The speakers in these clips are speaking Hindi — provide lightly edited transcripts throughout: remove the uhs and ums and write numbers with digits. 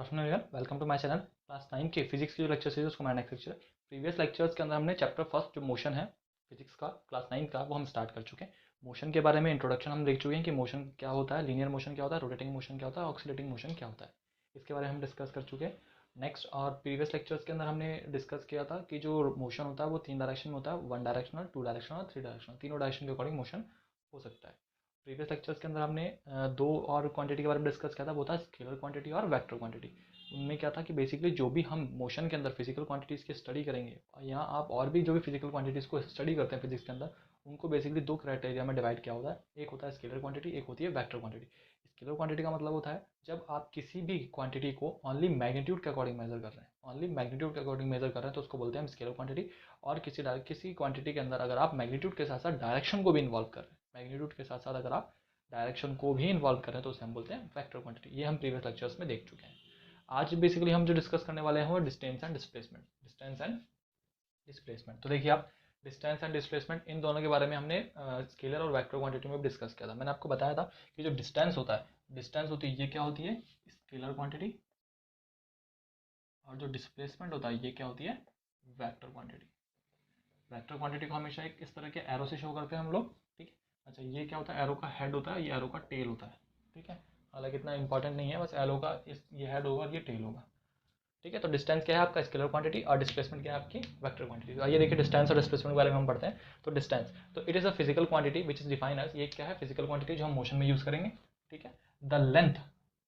Afternoon, welcome to my channel. Class 9 के फिजिक्स की जो लेक्चर सीरीज उसको मैंने नेक्स्ट लेक्चर प्रीवियस लेक्चर्स के अंदर हमने चैप्टर फर्स्ट जो मोशन है फिजिक्स का क्लास 9 का वो हम स्टार्ट कर चुके हैं। मोशन के बारे में इंट्रोडक्शन हम देख चुके हैं कि मोशन क्या होता है, लीनियर मोशन क्या होता है, रोटेटिंग मोशन क्या होता है, ऑक्सीलेटिंग मोशन क्या होता है, इसके बारे में हम डिस्कस कर चुके हैं। नेक्स्ट और प्रीवियस लेक्चर्स के अंदर हमने डिस्कस किया था कि जो मोशन होता है वो 3 डायरेक्शन में होता है, 1 डायरेक्शनल, 2 डायरेक्शनल और 3 डायरेक्शनल। तीनों डायरेक्शन के अकॉर्डिंग मोशन हो सकता है। प्रीवियस लेक्चर्स के अंदर हमने दो और क्वांटिटी के बारे में डिस्कस किया था, वो था स्केलर क्वांटिटी और वेक्टर क्वांटिटी। उनमें क्या था कि बेसिकली जो भी हम मोशन के अंदर फिजिकल क्वांटिटीज़ की स्टडी करेंगे, यहाँ आप और भी जो भी फिजिकल क्वांटिटीज़ को स्टडी करते हैं फिजिक्स के अंदर, उनको बेसिकली दो क्राइटेरिया में डिवाइड किया होता है। एक होता है स्केलर क्वांटिटी, एक होती है वेक्टर क्वांटिटी। स्केलर क्वांटिटी का मतलब होता है जब आप किसी भी क्वांटिटी को ओनली मैग्नीट्यूड के अकॉर्डिंग मेजर कर रहे हैं, ओनली मैग्नीट्यूड के अकॉर्डिंग मेजर कर रहे हैं तो उसको बोलते हैं हम स्केलर क्वांटिटी। और किसी क्वांटिटी के अंदर अगर आप मैग्नीट्यूड के साथ साथ डायरेक्शन को भी इन्वॉल्व कर रहे हैं, मैग्नीट्यूड के साथ साथ अगर आप डायरेक्शन को भी इन्वॉल्व कर रहे हैं तो उसे हम बोलते हैं वेक्टर क्वांटिटी। ये हम प्रीवियस लेक्चर्स में देख चुके हैं। आज बेसिकली हम जो डिस्कस करने वाले हैं वो distance and displacement. Distance and displacement, तो देखिए आप, डिस्टेंस एंड डिस्प्लेसमेंट इन दोनों के बारे में हमने स्केलर और वेक्टर क्वांटिटी में भी डिस्कस किया था। मैंने आपको बताया था कि जो डिस्टेंस होता है, डिस्टेंस होती है ये क्या होती है, स्केलर क्वांटिटी, और जो डिस्प्लेसमेंट होता है ये क्या होती है, वेक्टर क्वांटिटी। वेक्टर क्वांटिटी को हमेशा एक इस तरह के एरो से शो करते हैं हम लोग, ठीक है। अच्छा, ये क्या होता है, एरो का हेड होता है, ये एरो का टेल होता है, ठीक है। हालांकि इतना इंपॉर्टेंट नहीं है, बस एरो का ये हेड होगा और ये टेल होगा, ठीक है। तो डिस्टेंस क्या है आपका, स्केलर क्वांटिटी, और डिस्प्लेसमेंट क्या है आपकी, वेक्टर क्वांटिटी। तो आइए देखिए डिस्टेंस और डिस्प्लेसमेंट के बारे में हम पढ़ते हैं। तो डिस्टेंस, तो it is a physical quantity which is define as, ये क्या है, फिजिकल क्वांटिटी जो हम मोशन में यूज करेंगे, ठीक है। The length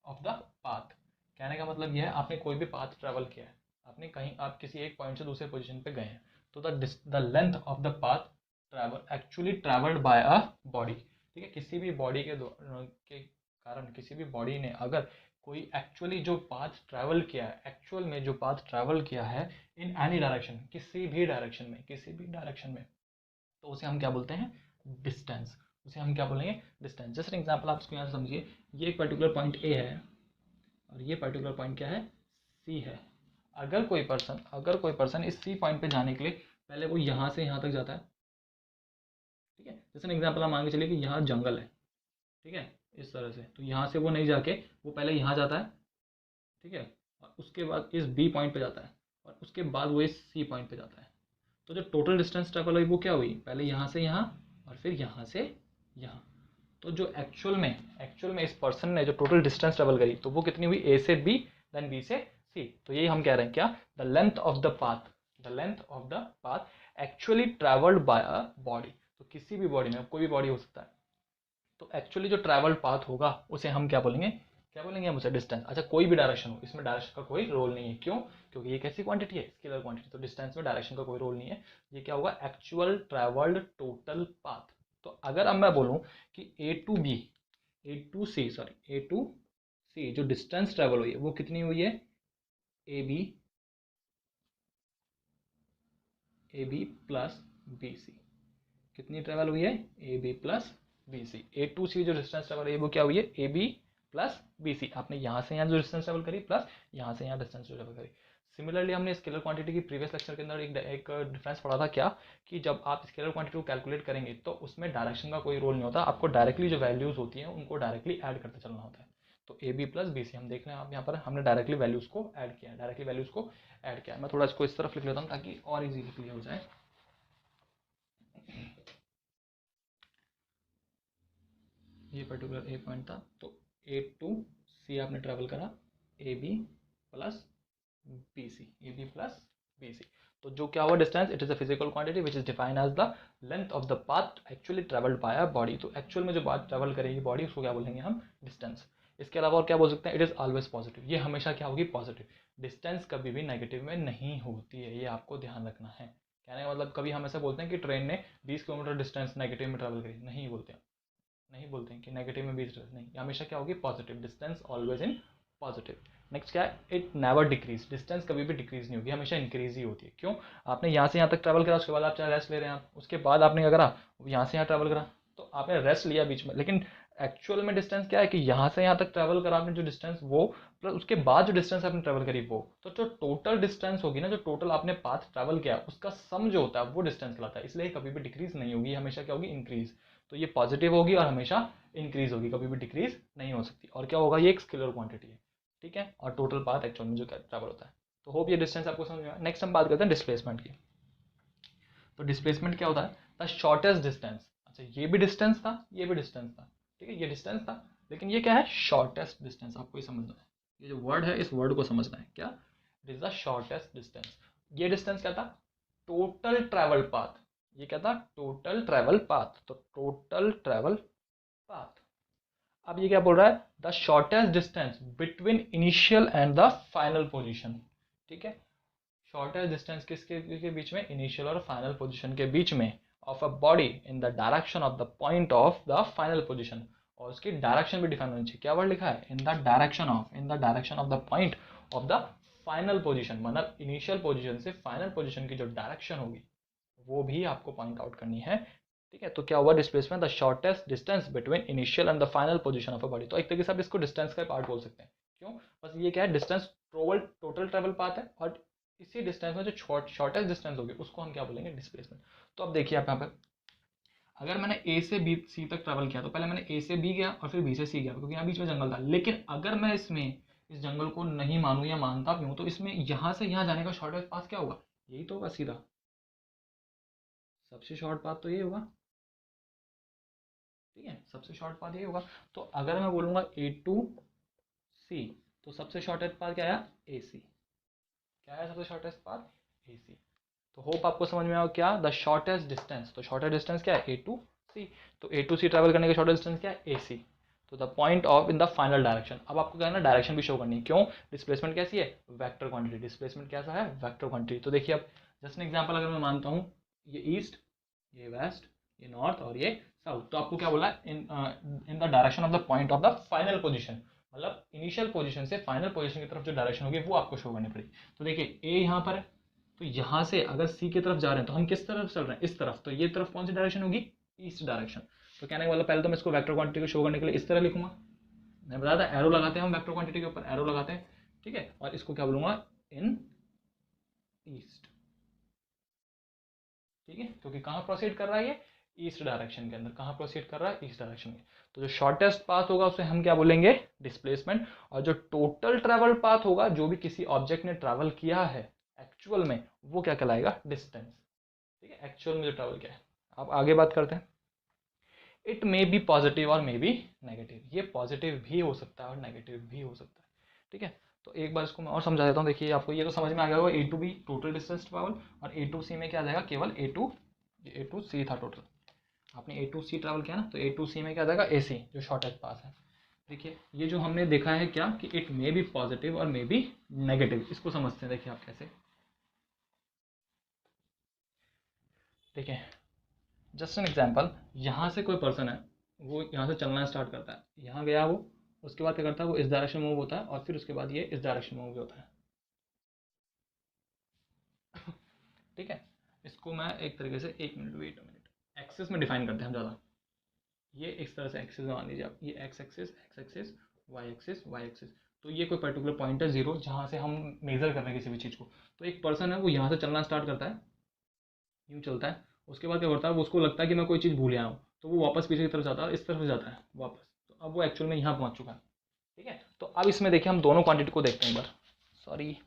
of the path, कहने का मतलब यह है आपने कोई भी पाथ ट्रेवल किया है, आपने कहीं, आप किसी एक पॉइंट से दूसरे पोजिशन पे गए हैं, तो the length of the path travel actually travelled by a body, ठीक है। किसी भी बॉडी के कारण, किसी भी बॉडी ने अगर कोई एक्चुअली जो पाथ ट्रैवल किया है, एक्चुअल में जो पाथ ट्रैवल किया है इन एनी डायरेक्शन, किसी भी डायरेक्शन में, किसी भी डायरेक्शन में, तो उसे हम क्या बोलते हैं, डिस्टेंस। उसे हम क्या बोलेंगे, डिस्टेंस। जैसे एग्जांपल आप इसको यहाँ से समझिए, ये एक पर्टिकुलर पॉइंट ए है और ये पर्टिकुलर पॉइंट क्या है, सी है। अगर कोई पर्सन इस सी पॉइंट पे जाने के लिए पहले वो यहाँ से यहाँ तक जाता है, ठीक है। जैसे एग्जाम्पल हम मान के चलिए कि यहाँ जंगल है, ठीक है, इस तरह से, तो यहाँ से वो नहीं जाके वो पहले यहाँ जाता है, ठीक है, और उसके बाद इस बी पॉइंट पे जाता है और उसके बाद वो इस सी पॉइंट पे जाता है। तो जो टोटल डिस्टेंस ट्रेवल हुई वो क्या हुई, पहले यहाँ से यहाँ और फिर यहाँ से यहाँ। तो जो एक्चुअल में इस पर्सन ने जो टोटल डिस्टेंस ट्रेवल करी तो वो कितनी हुई, ए से बी देन बी से सी। तो यही हम कह रहे हैं क्या, the length of the path, the length of the path actually travelled by a body. तो किसी भी बॉडी में, कोई भी बॉडी हो सकता है, तो एक्चुअली जो ट्रैवल्ड पाथ होगा उसे हम क्या बोलेंगे, क्या बोलेंगे हम उसे, डिस्टेंस। अच्छा, कोई भी डायरेक्शन हो, इसमें डायरेक्शन का कोई रोल नहीं है, क्यों, क्योंकि ये कैसी क्वांटिटी है, स्केलर क्वांटिटी, तो डिस्टेंस में डायरेक्शन का कोई रोल नहीं है। ये क्या होगा, एक्चुअल ट्रैवल्ड टोटल पाथ। तो अगर अब मैं बोलूँ कि ए टू सी जो डिस्टेंस ट्रैवल हुई है वो कितनी हुई है, A B plus B C, कितनी ट्रेवल हुई है, A B plus B C. A to C जो डिस्टेंस ट्रेवल है वो क्या हुई है, A B plus B C. आपने यहाँ से यहाँ जो डिस्टेंस ट्रेवल करी प्लस यहाँ से यहाँ डिस्टेंस ट्रेवल करी। सिमिलरली हमने स्केलर क्वांटिटी की प्रीवियस लेक्चर के अंदर एक डिफरेंस पढ़ा था, क्या कि जब आप स्केलर क्वांटिटी को कैलकुलेट करेंगे तो उसमें डायरेक्शन का कोई रोल नहीं होता, आपको डायरेक्टली जो वैल्यूज होती हैं उनको डायरेक्टली ऐड करते चलना होता है। तो A B plus B C हम देख रहे हैं, आप यहाँ पर हमने डायरेक्टली वैल्यूज को ऐड किया, डायरेक्टली वैल्यूज को ऐड किया। मैं थोड़ा इसको इस तरफ लिख लेता हूँ ताकि और इजीली क्लियर हो जाए। ये पर्टिकुलर ए पॉइंट था, तो ए टू सी आपने ट्रैवल करा, A B plus B C, A B plus B C. तो जो क्या हुआ distance, it is a physical quantity which is define as the length of the path actually travelled by a body. तो एक्चुअल में जो पाथ ट्रेवल करेगी बॉडी उसको क्या बोलेंगे हम, डिस्टेंस। इसके अलावा और क्या बोल सकते हैं, इट इज ऑलवेज पॉजिटिव, ये हमेशा क्या होगी, पॉजिटिव। डिस्टेंस कभी भी नेगेटिव में नहीं होती है, ये आपको ध्यान रखना है। कहने का मतलब, कभी हम ऐसा बोलते हैं कि ट्रेन ने 20 किलोमीटर डिस्टेंस नेगेटिव में ट्रेवल करी, नहीं बोलते हैं कि नेगेटिव में 20 नहीं, हमेशा क्या होगी, positive. Distance always in positive. Next क्या है, इट नेवर डिक्रीज, डिस्टेंस कभी भी डिक्रीज नहीं होगी, हमेशा इंक्रीज ही होती है। क्यों, आपने यहाँ से यहाँ तक ट्रैवल करा, उसके बाद आप चाहे रेस्ट ले रहे हैं, आप उसके बाद आपने क्या करा, यहाँ से यहाँ ट्रैवल करा, तो आपने रेस्ट लिया बीच में, लेकिन एक्चुअल में डिस्टेंस क्या है कि यहाँ से यहाँ तक ट्रैवल करा आपने जो डिस्टेंस, वो प्लस उसके बाद जो डिस्टेंस आपने ट्रैवल करी वो, तो जो टोटल डिस्टेंस होगी ना, जो टोटल आपने पाथ ट्रैवल किया उसका सम जो होता है वो डिस्टेंस कहलाता है। इसलिए कभी भी डिक्रीज नहीं होगी, हमेशा क्या होगी, इंक्रीज। तो ये पॉजिटिव होगी और हमेशा इंक्रीज होगी, कभी भी डिक्रीज नहीं हो सकती। और क्या होगा, ये एक स्केलर क्वांटिटी है, ठीक है, और टोटल पाथ एक्चुअल में जो ट्रैवल होता है। तो होप ये डिस्टेंस आपको समझ में आया। नेक्स्ट हम बात करते हैं डिस्प्लेसमेंट की। तो डिस्प्लेसमेंट क्या होता है? The shortest distance. अच्छा, ये भी डिस्टेंस था, ये भी डिस्टेंस था, ठीक है, ये डिस्टेंस था, लेकिन ये क्या है? Shortest distance. आपको ये समझना है, ये जो वर्ड है इस वर्ड को समझना है। क्या? It is the shortest distance. ये डिस्टेंस क्या था? Total travel path. ये क्या था? Total travel path. तो टोटल ट्रैवल पाथ। अब ये क्या बोल रहा है? The shortest distance between initial and the final position. ठीक है, शॉर्टेस्ट डिस्टेंस किसके के बीच में? इनिशियल और फाइनल पोजीशन के बीच में, of a body in the direction of the point of the final position. और उसकी डायरेक्शन भी डिफाइन होनी चाहिए। क्या वर्ड लिखा है? In the direction of the point of the final position. मतलब इनिशियल पोजीशन से फाइनल पोजीशन की जो डायरेक्शन होगी वो भी आपको पॉइंट आउट करनी है। ठीक है, तो क्या हुआ? Displacement the shortest distance between initial and the final position of a body. तो एक तरीके से आप इसको डिस्टेंस का पार्ट बोल सकते हैं। क्यों? बस ये क्या है? डिस्टेंस टोटल ट्रेवल पाथ है, और इसी डिस्टेंस में जो शॉर्टेस्ट डिस्टेंस होगी उसको हम क्या बोलेंगे? डिस्प्लेसमेंट। तो अब देखिए आप यहाँ पे, अगर मैंने ए से बी सी तक ट्रैवल किया तो पहले मैंने ए से बी गया और फिर बी से सी गया, क्योंकि यहाँ बीच में जंगल था। लेकिन अगर मैं इसमें इस जंगल को नहीं मानूं या मानता भी हूँ, तो इसमें यहाँ से यहाँ जाने का शॉर्टेस्ट पाथ क्या होगा? यही तो होगा सीधा। सबसे शॉर्ट पाथ तो ये होगा। ठीक है, सबसे शॉर्ट पाथ ये होगा। तो अगर मैं बोलूंगा ए टू सी, तो सबसे शॉर्टेस्ट पाथ क्या आया? ए सी। क्या है सबसे शॉर्टेस्ट पाथ? ए सी। तो होप आपको समझ में आया क्या? The shortest distance. तो शॉर्टेस्ट डिस्टेंस क्या है? ए टू सी। तो ए टू सी ट्रैवल करने का शॉर्टेस्ट डिस्टेंस क्या है? ए सी। तो the point of in the final direction. अब आपको क्या है ना, डायरेक्शन भी शो करनी है। क्यों? डिस्प्लेसमेंट कैसी है? Vector quantity. डिस्प्लेसमेंट कैसा है? Vector quantity. तो देखिए अब जस्ट एन एग्जांपल, अगर मैं मानता हूँ ये ईस्ट, ये वेस्ट, ये नॉर्थ और ये साउथ, तो आपको क्या बोला? In the direction of the point of the final position. मतलब इनिशियल पोजीशन से फाइनल पोजीशन की तरफ जो डायरेक्शन होगी वो आपको शो करनी पड़ेगी। तो देखिए ए यहाँ पर है, तो यहाँ से अगर सी की तरफ जा रहे हैं तो हम किस तरफ चल रहे हैं? इस तरफ। तो ये तरफ कौन सी डायरेक्शन होगी? East direction. तो कहने का मतलब पहले तो मैं इसको वेक्टर क्वांटिटी को शो करने के लिए इस तरह लिखूंगा। मैं बताया था एरो लगाते हैं हम वेक्टर क्वांटिटी के ऊपर, एरो लगाते हैं। ठीक है, और इसको क्या बोलूंगा? इन ईस्ट। ठीक है, क्योंकि कहाँ प्रोसीड कर रहा है ये? ईस्ट डायरेक्शन के अंदर। कहाँ प्रोसीड कर रहा है? ईस्ट डायरेक्शन में। तो जो शॉर्टेस्ट पाथ होगा उसे हम क्या बोलेंगे? डिस्प्लेसमेंट। और जो टोटल ट्रैवल पाथ होगा, जो भी किसी ऑब्जेक्ट ने ट्रैवल किया है एक्चुअल में, वो क्या कहलाएगा? डिस्टेंस। ठीक है, एक्चुअल में जो ट्रैवल किया है। अब आगे बात करते हैं। इट मे बी पॉजिटिव और मे बी नेगेटिव। ये पॉजिटिव भी हो सकता है और नेगेटिव भी हो सकता है। ठीक है, तो एक बार इसको मैं और समझा देता हूँ। देखिए आपको ये तो समझ में आ गया होगा, A to B total distance travel, और ए टू सी में क्या आ जाएगा? केवल ए टू सी था टोटल। आपने ए टू सी ट्रैवल किया ना, तो ए टू सी में क्या आ जाएगा? ए सी, जो शॉर्टेस्ट पाथ है। देखिए ये जो हमने देखा है क्या, कि इट मे बी पॉजिटिव और मे बी नेगेटिव। इसको समझते हैं। देखिए आप कैसे, देखिए जस्ट एन एग्जाम्पल, यहाँ से कोई पर्सन है, वो यहाँ से चलना स्टार्ट करता है, यहाँ गया वो, उसके बाद क्या करता है? वो इस डायरेक्शन मूव होता है, और फिर उसके बाद ये इस डायरेक्शन मूव भी होता है। ठीक है, इसको मैं एक तरीके से, एक मिनट वेट मिनट, एक्सिस में डिफाइन करते हैं हम ज़्यादा। ये इस तरह से एक्सिस में मान लीजिए आप, ये एक्स एक्सिस, वाई एक्सिस। तो ये कोई पर्टिकुलर पॉइंट है जीरो, जहाँ से हम मेजर कर रहे हैं किसी भी चीज़ को। तो एक पर्सन है, वो यहाँ से चलना स्टार्ट करता है, यूँ चलता है। उसके बाद क्या करता है? वो उसको लगता है कि मैं कोई चीज़ भूल आया हूँ, तो वो वापस पीछे की तरफ जाता है, इस तरफ जाता है वापस। तो अब वो एक्चुअल में यहाँ पहुँच चुका है। ठीक है, तो अब इसमें देखिए हम दोनों क्वांटिटी को देखते हैं एक बार। सॉरी,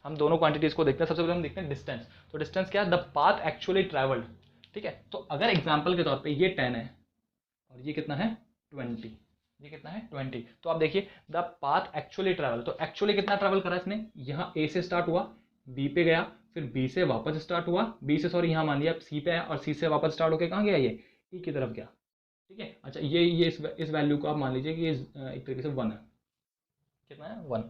हम दोनों क्वांटिटीज को देखते हैं। सबसे पहले हम देखते हैं डिस्टेंस। तो डिस्टेंस क्या है? The path actually travelled. ठीक है, तो अगर एग्जांपल के तौर पे ये 10 है और ये कितना है? 20। ये कितना है? 20। तो आप देखिए द पाथ एक्चुअली ट्रैवल। तो एक्चुअली कितना ट्रैवल करा इसने? यहाँ ए से स्टार्ट हुआ, बी पे गया, फिर बी से वापस स्टार्ट हुआ, बी से सॉरी यहाँ मान लिया सी पे आया, और सी से वापस स्टार्ट होकर कहाँ गया? ये ई की तरफ गया। ठीक है, अच्छा ये इस वैल्यू को आप मान लीजिए कि ये एक तरीके से 1 है। कितना है? 1।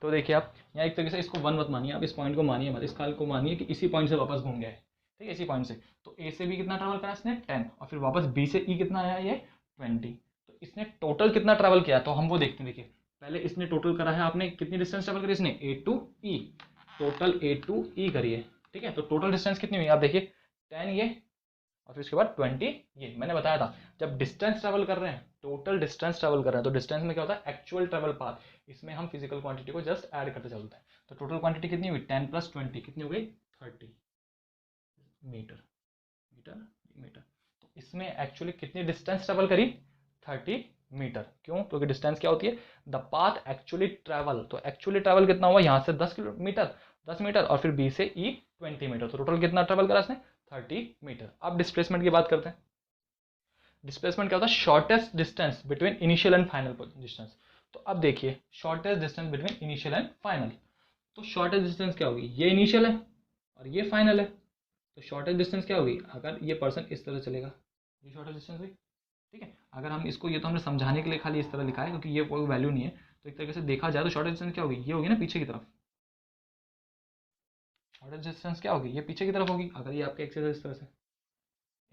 तो देखिए आप यहाँ एक तरीके से इसको 1 मत मानिए, आप इस पॉइंट को मानिए मत, इस काल को मानिए कि इसी पॉइंट से वापस घूम गया है। ठीक है, इसी पॉइंट से। तो ए से बी कितना ट्रैवल करा इसने? 10, और फिर वापस बी से ई कितना आया? ये 20। तो इसने टोटल कितना ट्रैवल किया? तो हम वो देखते हैं। देखिए पहले इसने टोटल करा है, आपने कितनी डिस्टेंस ट्रैवल करी इसने? A to E. Total A to E करिए। ठीक है, तो टोटल डिस्टेंस कितनी हुई? आप देखिए 10 ये, और फिर उसके बाद 20 ये। मैंने बताया था जब डिस्टेंस ट्रैवल कर रहे हैं, टोटल डिस्टेंस ट्रैवल कर रहे हैं, तो डिस्टेंस में क्या होता है? Actual travel path. इसमें हम फिजिकल क्वांटिटी को जस्ट ऐड करते चलते हैं। तो टोटल क्वांटिटी कितनी हुई? 10 + 20 कितनी हो गई? 30 मीटर। Metre metre. तो इसमें एक्चुअली कितनी डिस्टेंस ट्रैवल करी? 30 मीटर। क्यों? क्योंकि डिस्टेंस क्या होती है? The path actually travel. तो एक्चुअली ट्रैवल कितना हुआ? यहाँ से 10 मीटर और फिर बी से ई 20 मीटर। तो टोटल कितना ट्रैवल करा इसने? 30 मीटर। अब डिस्प्लेसमेंट की बात करते हैं। डिस्प्लेसमेंट क्या होता है? Shortest distance between initial and final distance. तो अब देखिए shortest distance between initial and final. तो शॉर्टेस्ट डिस्टेंस क्या होगी? ये इनिशियल है और ये फाइनल है। तो शॉर्टेस्ट डिस्टेंस क्या होगी? अगर ये पर्सन इस तरह चलेगा, ये शॉर्टेस्ट डिस्टेंस हुई। ठीक है, अगर हम इसको, ये तो हमने समझाने के लिए खाली इस तरह लिखा है क्योंकि ये कोई वैल्यू नहीं है, तो एक तरीके से देखा जाए तो शॉर्टेस्ट डिस्टेंस क्या होगी? ये होगी ना पीछे की तरफ। शॉर्टेस्ट डिस्टेंस क्या होगी? ये पीछे की तरफ होगी अगर ये आपके एक्सिस है इस तरह से।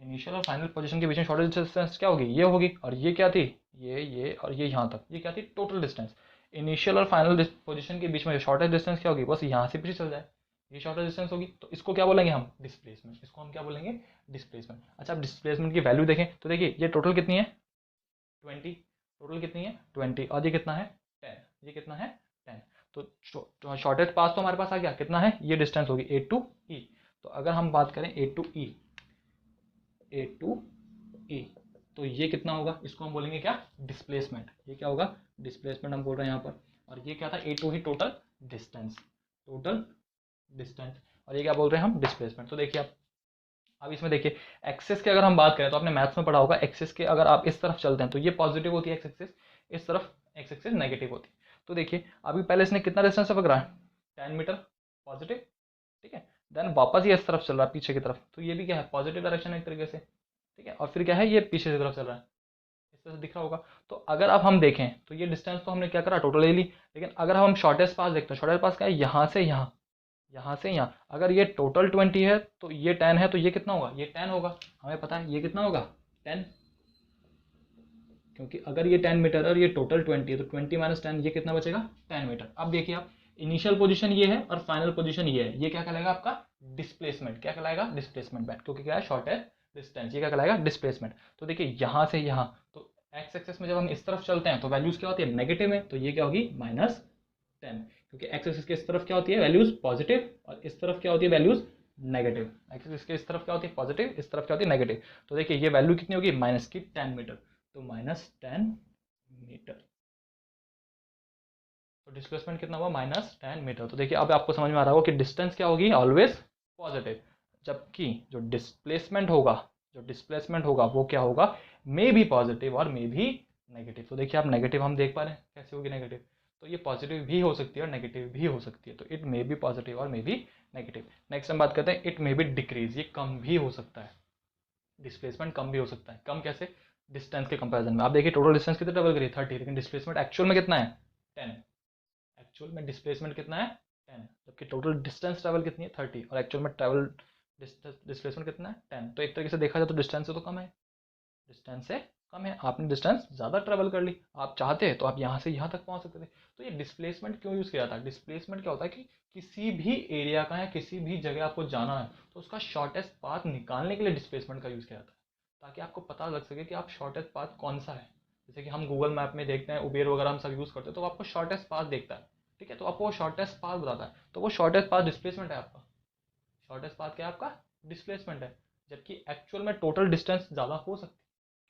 इनिशियल और फाइनल पोजीशन के बीच में शॉर्टेस्ट डिस्टेंस क्या होगी? ये होगी। और ये क्या थी? ये और ये यहाँ तक, ये क्या थी? Total distance. इनिशियल और फाइनल पोजीशन के बीच में शॉर्टेस्ट डिस्टेंस क्या होगी? बस यहाँ से पीछे चल जाए, ये शॉर्टेस्ट डिस्टेंस होगी। तो इसको क्या बोलेंगे हम? डिस्प्लेसमेंट। इसको हम क्या बोलेंगे? डिस्प्लेसमेंट। अच्छा, अब डिस्प्लेसमेंट की वैल्यू देखें तो देखिए ये टोटल कितनी है? 20। टोटल कितनी है? 20। और ये कितना है? 10। ये कितना है? 10। तो शॉर्टेस्ट पास तो हमारे पास आ गया, कितना है? ये डिस्टेंस होगी ए टू ई। तो अगर हम बात करें ए टू ई, तो ये कितना होगा? इसको हम बोलेंगे क्या? डिस्प्लेसमेंट। ये क्या होगा? डिस्प्लेसमेंट हम बोल रहे हैं यहाँ पर। और ये क्या था? ए टू ही टोटल डिस्टेंस। Total distance. और ये क्या बोल रहे हैं हम? डिस्प्लेसमेंट। तो देखिए अब इसमें देखिए एक्सेस की अगर हम बात करें तो आपने मैथ्स में पढ़ा होगा, एक्सेस के अगर आप इस तरफ चलते हैं तो ये पॉजिटिव होती है एक्स एक्सेस, इस तरफ एक्स एक्सेस नेगेटिव होती है। तो देखिए अभी पहले इसने कितना डिस्टेंस पकड़ा है? 10 मीटर पॉजिटिव। ठीक है, देन वापस ये इस तरफ चल रहा है पीछे की तरफ, तो ये भी क्या है? पॉजिटिव डायरेक्शन है एक तरीके से। ठीक है, और फिर क्या है? ये पीछे की तरफ चल रहा है, इस तरह से दिख रहा होगा। तो अगर अब हम देखें तो ये डिस्टेंस तो हमने क्या करा? टोटल ले ली। लेकिन अगर हम शॉर्टेस्ट पास देखते हैं, शॉर्टेस्ट पास क्या है? यहाँ से यहाँ, यहाँ से यहाँ। अगर ये टोटल 20 है तो ये 10 है, तो ये कितना होगा? ये 10 होगा। हमें पता है ये कितना होगा? 10। क्योंकि अगर ये 10 मीटर और ये टोटल 20 है तो 20 माइनस 10, ये कितना बचेगा? 10 मीटर। अब देखिए आप, इनिशियल पोजीशन ये है और फाइनल पोजीशन ये है, ये क्या कहलाएगा आपका? डिस्प्लेसमेंट। क्या कहलाएगा? डिस्प्लेसमेंट बैक, क्योंकि क्या है? Shortest distance. ये क्या कहलाएगा? डिस्प्लेसमेंट। तो देखिए यहाँ से यहाँ, तो एक्स एक्सेस में जब हम इस तरफ चलते हैं तो वैल्यूज क्या होती है? नेगेटिव में, तो ये क्या होगी? -10। क्योंकि एक्स एक्सिस के इस तरफ क्या होती है? वैल्यूज पॉजिटिव, और इस तरफ क्या होती है? Values negative. एक्स एक्सिस के इस तरफ क्या होती है? पॉजिटिव, इस तरफ क्या होती है? नेगेटिव। तो देखिए ये वैल्यू कितनी होगी? -10 मीटर। तो -10 मीटर। तो डिस्प्लेसमेंट कितना हुआ? -10 मीटर। तो देखिए अब आपको समझ में आ रहा होगा कि डिस्टेंस क्या होगी? Always positive. जबकि जो डिस्प्लेसमेंट होगा, वो क्या होगा? मे बी पॉजिटिव और मे बी नेगेटिव। तो देखिए आप नेगेटिव हम देख पा रहे हैं कैसे होगी नेगेटिव। तो ये पॉजिटिव भी हो सकती है और नेगेटिव भी हो सकती है। तो इट मे बी पॉजिटिव और मे बी नेगेटिव। नेक्स्ट हम बात करते हैं इट मे बी डिक्रीज। ये कम भी हो सकता है, डिस्प्लेसमेंट कम भी हो सकता है। कम कैसे? डिस्टेंस के कंपैरिजन में। आप देखिए टोटल डिस्टेंस कितना ट्रेवल करी? 30, लेकिन डिस्प्लेसमेंट एक्चुअल में कितना है? 10। एक्चुअल में डिस्प्लेसमेंट कितना है? 10। जबकि टोटल डिस्टेंस ट्रैवल कितनी है? 30। और एक्चुअल में ट्रैवल डिस्प्लेसमेंट कितना है? 10। तो एक तरीके से देखा जाए तो डिस्टेंस से तो कम है, डिस्टेंस से कम है। आपने डिस्टेंस ज़्यादा ट्रैवल कर ली, आप चाहते तो आप यहाँ से यहाँ तक पहुँच सकते थे। तो ये डिस्प्लेसमेंट क्यों यूज़ किया जाता है? डिस्प्लेसमेंट क्या होता है कि किसी भी एरिया का या किसी भी जगह आपको जाना है तो उसका शॉर्टेस्ट पाथ निकालने के लिए डिस्प्लेसमेंट का यूज़ किया जाता है, ताकि आपको पता लग सके कि आप शॉर्टेस्ट पाथ कौन सा है। जैसे कि हम गूगल मैप में देखते हैं, उबेर वगैरह हम सब यूज़ करते हैं, तो आपको शॉर्टेस्ट पाथ देखता है। ठीक है, तो आपको वो शॉर्टेस्ट पाथ बताता है, तो वो शॉर्टेस्ट पाथ डिस्प्लेसमेंट है आपका। शॉर्टेस्ट पाथ क्या है आपका? डिस्प्लेसमेंट है। जबकि एक्चुअल में टोटल डिस्टेंस ज़्यादा हो सकती है।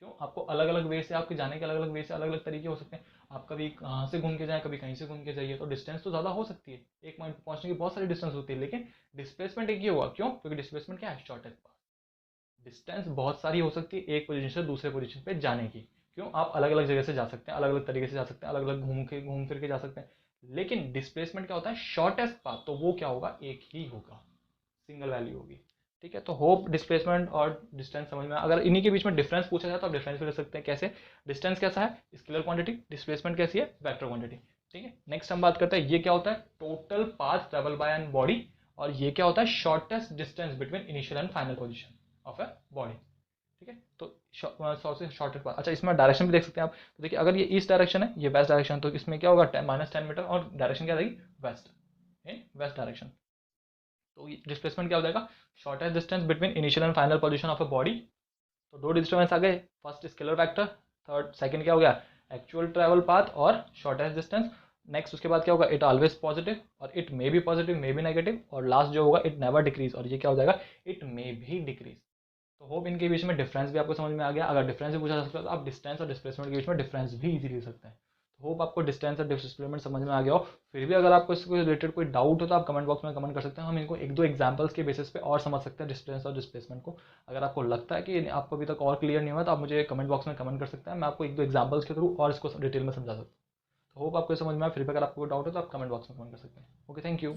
क्यों? आपको अलग अलग वे से, आपके जाने के अलग अलग वे से अलग अलग तरीके हो सकते हैं। आप कभी कहाँ से घूम के जाएं, कभी कहीं से घूम के जाइए, तो डिस्टेंस तो ज़्यादा हो सकती है। एक पॉइंट पर पहुँचने की बहुत सारी डिस्टेंस होती है, लेकिन डिस्प्लेसमेंट एक ही होगा। क्यों? क्योंकि डिस्प्लेसमेंट क्या है? Shortest path. डिस्टेंस बहुत सारी हो सकती है एक पोजीशन से दूसरे पोजीशन पे जाने की। क्यों? आप अलग अलग जगह से जा सकते हैं, अलग अलग तरीके से जा सकते हैं, अलग अलग घूम फिर के जा सकते हैं। लेकिन डिस्प्लेसमेंट क्या होता है? Shortest path. तो वो क्या होगा? एक ही होगा, सिंगल वैल्यू होगी। ठीक है, तो होप डिस्प्लेसमेंट और डिस्टेंस समझ में। अगर इन्हीं के बीच में डिफरेंस पूछा जाए तो आप डिफरेंस भी ले सकते हैं। कैसे? डिस्टेंस कैसा है? Scalar quantity. डिस्प्लेसमेंट कैसी है? Vector quantity. ठीक है, नेक्स्ट हम बात करते हैं ये क्या होता है? Total path travel by an body. और ये क्या होता है? Shortest distance between initial and final position of a body. ठीक है, तो सबसे शॉर्टेस्ट पाथ। अच्छा, इसमें डायरेक्शन भी देख सकते हैं आप। तो देखिए अगर ये ईस्ट डायरेक्शन है, ये वेस्ट डायरेक्शन, तो इसमें क्या होगा? -10 मीटर, और डायरेक्शन क्या रहेगी? वेस्ट, इन वेस्ट डायरेक्शन। तो डिस्प्लेसमेंट क्या हो जाएगा? Shortest distance between initial and final position of a body. तो दो डिस्टेंस आ गए, फर्स्ट स्केलर वेक्टर, सेकंड क्या हो गया? एक्चुअल ट्रैवल पाथ और शॉर्टेस्ट डिस्टेंस। नेक्स्ट उसके बाद क्या होगा? इट ऑलवेज पॉजिटिव, और it may be positive, may be negative, और लास्ट जो होगा इट नेवर डिक्रीज, और ये क्या हो जाएगा? इट मे भी डिक्रीज। तो होप इनके बीच में डिफरेंस भी आपको समझ में आ गया। अगर डिफरेंस भी पूछा जा सकता है तो आप डिस्टेंस और डिस्प्लेसमेंट के बीच में डिफरेंस भी इजीली ले सकते हैं। तो होप आपको डिस्टेंस और डिस्प्लेसमेंट समझ में आ गया हो। फिर भी अगर आपको इसको रिलेटेड कोई डाउट हो तो आप कमेंट बॉक्स में कमेंट कर सकते हैं। हम इनको एक दो एग्जांपल्स के बेसिस पे और समझ सकते हैं डिस्टेंस और डिस्प्लेसमेंट को। अगर आपको लगता है कि आपको अभी तक और क्लियर नहीं हुआ तो आप मुझे कमेंट बॉक्स में कमेंट कर सकते हैं। मैं आपको एक दो एग्जांपल्स के थ्रू और इसको डिटेल में समझा सकता हूँ। तो होप आपको समझ में आया। फिर भी अगर आपको डाउट हो तो आप कमेंट बॉक्स में कमेंट कर सकते हैं। Okay, thank you.